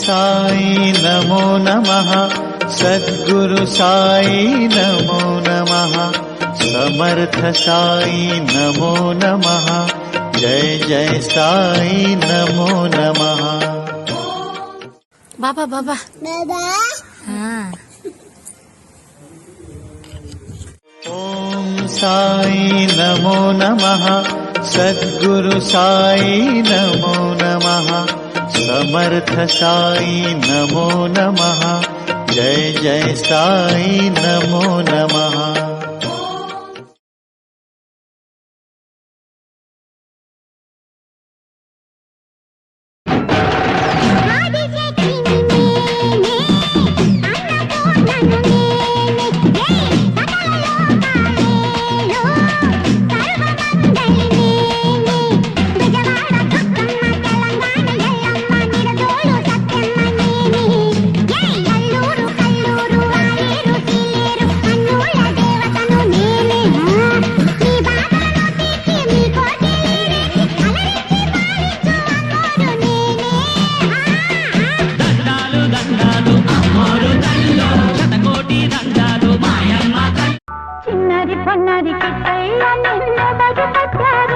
साई नमो नमः सद्गुरु साई नमो नमः समर्थ साई नमो नमः जय जय साई नमो नमः। बाबा बाबा बाबा हाँ। ओम साई नमो नमः सद्गुरु साई नमो नमः समर्थ साई नमो नमः जय जय साई नमो नमः। చిన్నరి పొన్నరి కిట్టయ్య నిన్న బడి పట్టారు